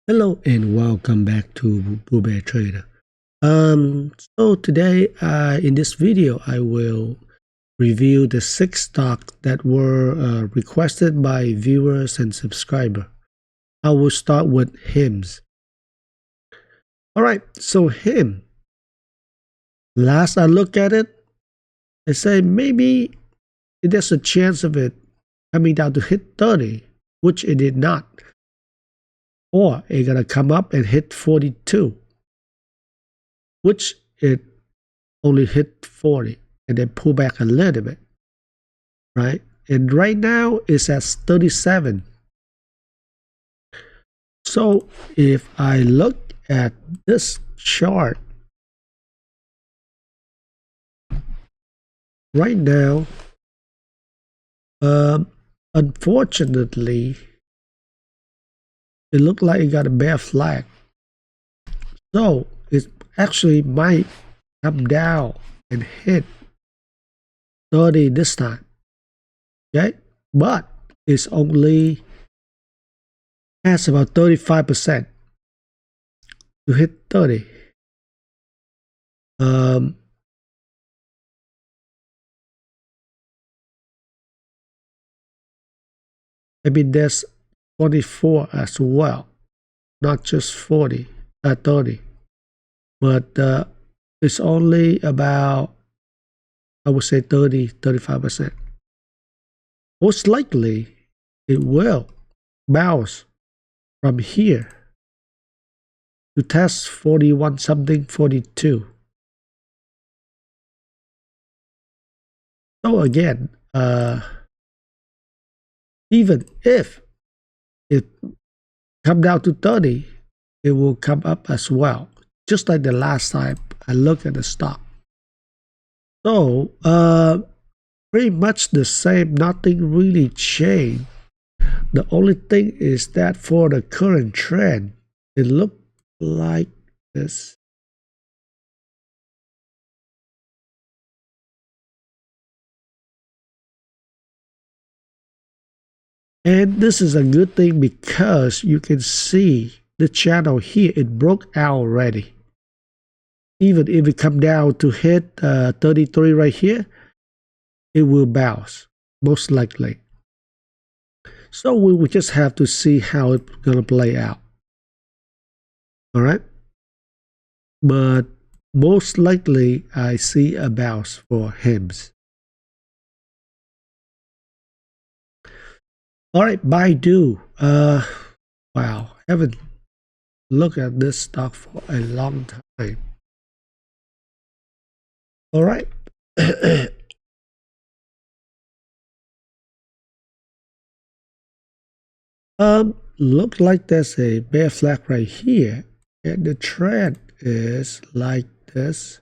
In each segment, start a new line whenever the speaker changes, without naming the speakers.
Hello and welcome back to Blue Bear Trader. So today in this video I will review the 6 stocks that were requested by viewers and subscribers. I will start with HIMS. Alright, so HIMS. Last I look at it, I say maybe there's a chance of it coming down to hit 30, which it did not. Or it's gonna come up and hit 42, which it only hit 40 and then pull back a little bit, right? And right now it's at 37. So if I look at this chart right now, unfortunately, it looked like it got a bear flag. So it actually might come down and hit 30 this time. Okay? But it's only has about 35% to hit 30. Maybe there's 24 as well, not just 30, but it's only about, I would say 35%. Most likely it will bounce from here to test 41 something, 42. So again, even if it come down to 30, it will come up as well, just like the last time I looked at the stock. So pretty much the same, nothing really changed. The only thing is that for the current trend, it looked like this. And this is a good thing because you can see the channel here, it broke out already. Even if it come down to hit 33 right here, it will bounce, most likely. So we will just have to see how it's gonna play out. All right. But most likely I see a bounce for HIMS. All right, BIDU. Wow, haven't looked at this stock for a long time. All right. Look like there's a bear flag right here, and the trend is like this.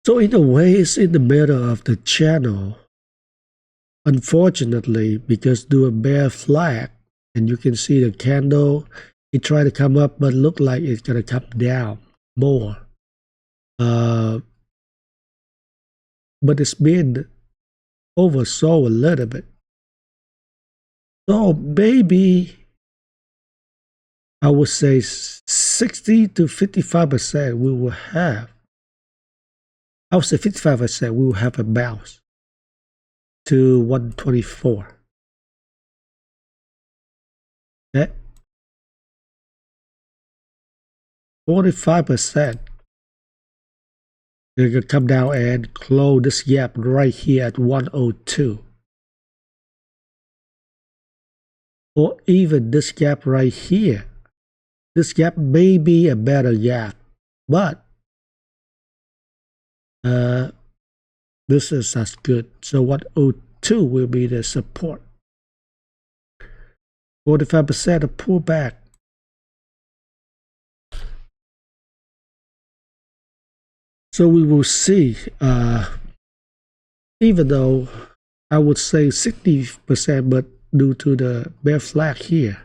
So in a way, it's in the middle of the channel. Unfortunately, because do a bear flag, and you can see the candle, it tried to come up, but look like it's gonna come down more. But it's been oversold a little bit. So maybe I would say 60 to 55% we will have. I would say 55% we will have a bounce to 124. Okay. 45%. They're going to come down and close this gap right here at 102. Or even this gap right here. This gap may be a better gap, but this is as good. So 102 will be the support. 45% of pullback. So we will see, even though I would say 60%, but due to the bear flag here,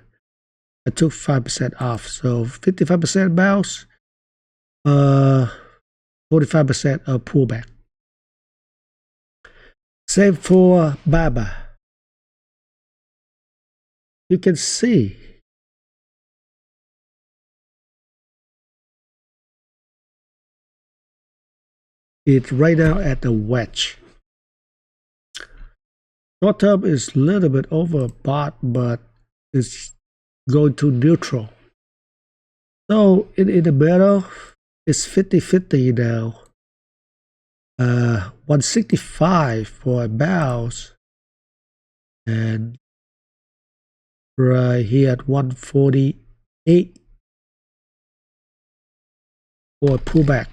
I took 5% off. So 55% bounce, 45% of pullback. Same for BABA. You can see it right now at the wedge. Short term is a little bit overbought, but it's going to neutral. So in the middle, it's 50-50 now. 165 for a bounce, and right here at 148 for a pullback.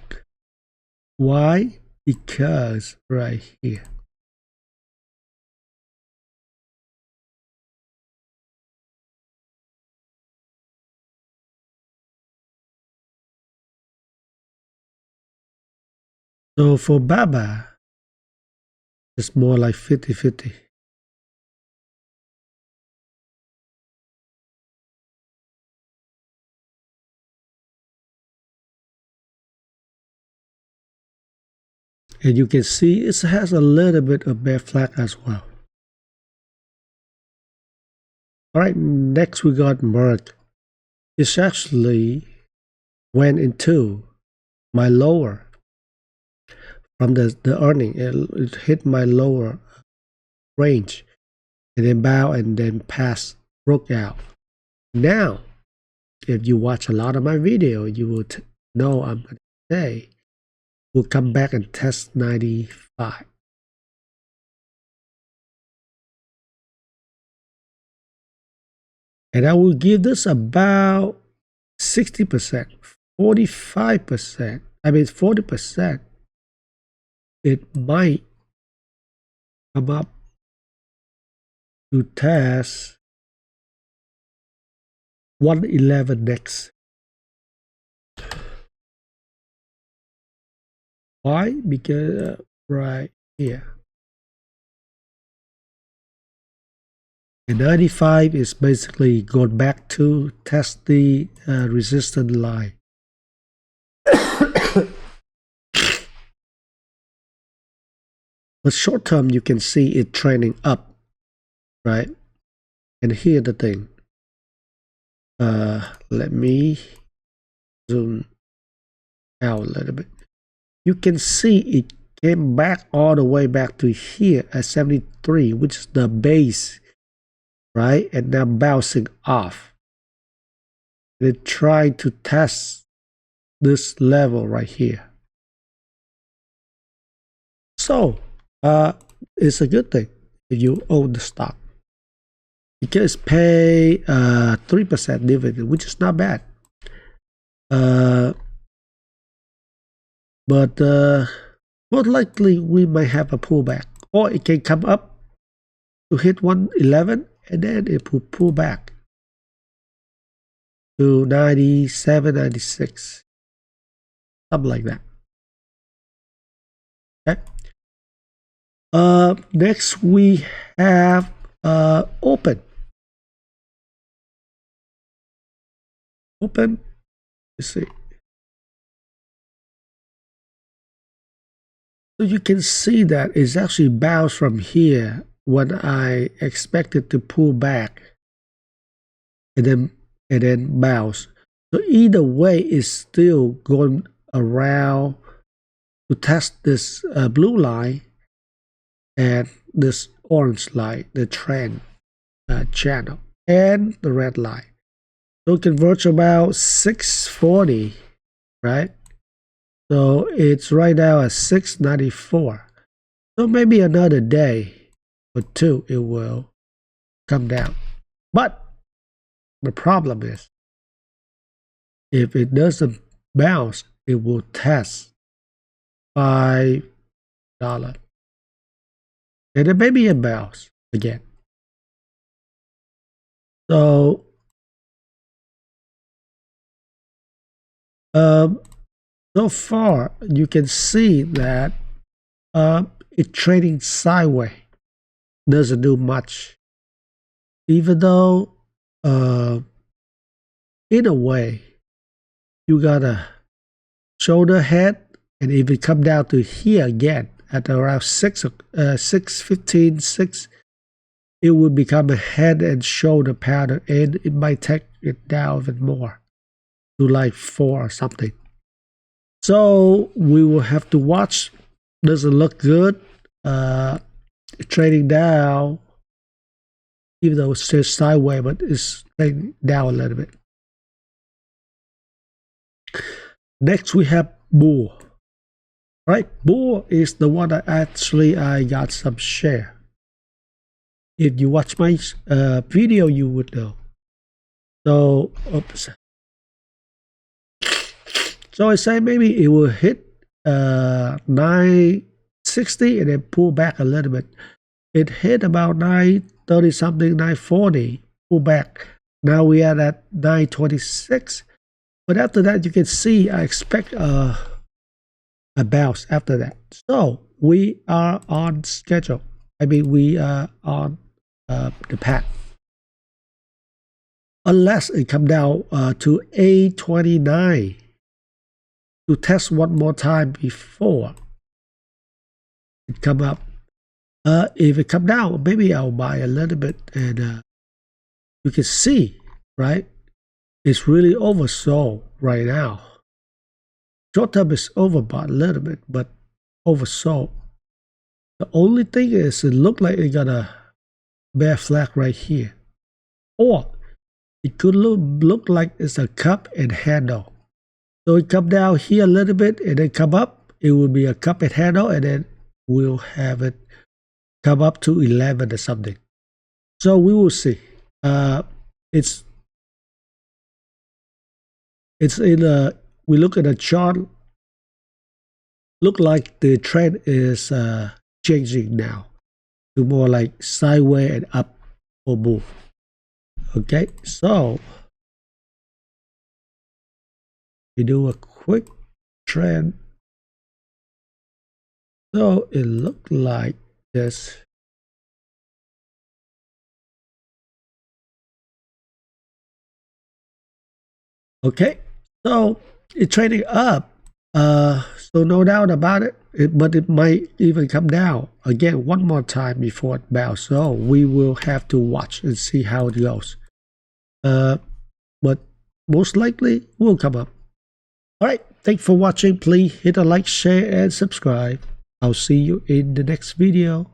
Why? Because right here. So for BABA, it's more like 50-50. And you can see it has a little bit of bear flag as well. All right, next we got MRK. It's actually went into my lower from the earning. It hit my lower range and then bow and then pass, broke out. Now, if you watch a lot of my video, you will know I'm going to say we'll come back and test 95. And I will give this about 60%, 45%, 40%. It might come up to test 111 next. Why? Because right here. And 95 is basically going back to test the resistance line. But short term, you can see it trending up, right? And here the thing. Let me zoom out a little bit. You can see it came back all the way back to here at 73, which is the base, right? And now bouncing off. It tried to test this level right here. So it's a good thing if you own the stock, because pay 3% dividend, which is not bad. But most likely we might have a pullback, or it can come up to hit 111 and then it will pull back to 97, 96, something like that. Okay. Next we have open. Let's see. So you can see that it's actually bounced from here when I expected to pull back and then bounce. So either way, it's still going around to test this blue line and this orange line, the trend channel, and the red line. So it converge about 640, right? So it's right now at 694. So maybe another day or two it will come down. But the problem is, if it doesn't bounce, it will test $5. And it may be a bounce again. So so far you can see that it's trading sideways, doesn't do much, even though in a way you got a shoulder head, and if it come down to here again at around 6:15, 6, it will become a head and shoulder pattern, and it might take it down even more to like 4 or something. So we will have to watch. Doesn't look good. Trading down, even though it's just sideways, but it's trading down a little bit. Next we have bull. Right, bull is the one that actually I got some share. If you watch my video, you would know. So, oops. So I say maybe it will hit 960 and then pull back a little bit. It hit about 930 something, 940, pull back. Now we are at 926. But after that, you can see I expect a bounce after that. So we are on schedule. I mean, we are on the path. Unless it come down to 829 to test one more time before it come up. If it come down, maybe I'll buy a little bit, and you can see, right? It's really oversold right now. Short term is overbought a little bit, but oversold. The only thing is it looked like it got a bear flag right here. Or it could look like it's a cup and handle. So it come down here a little bit and then come up. It will be a cup and handle, and then we'll have it come up to 11 or something. So we will see. It's in a, we look at the chart, look like the trend is changing now to more like sideways and up or move. Okay, so we do a quick trend. So it looked like this. Okay, so it's trading up. So no doubt about it, but it might even come down again one more time before it bounces. So we will have to watch and see how it goes. But most likely will come up. All right, thanks for watching. Please hit a like, share, and subscribe. I'll see you in the next video.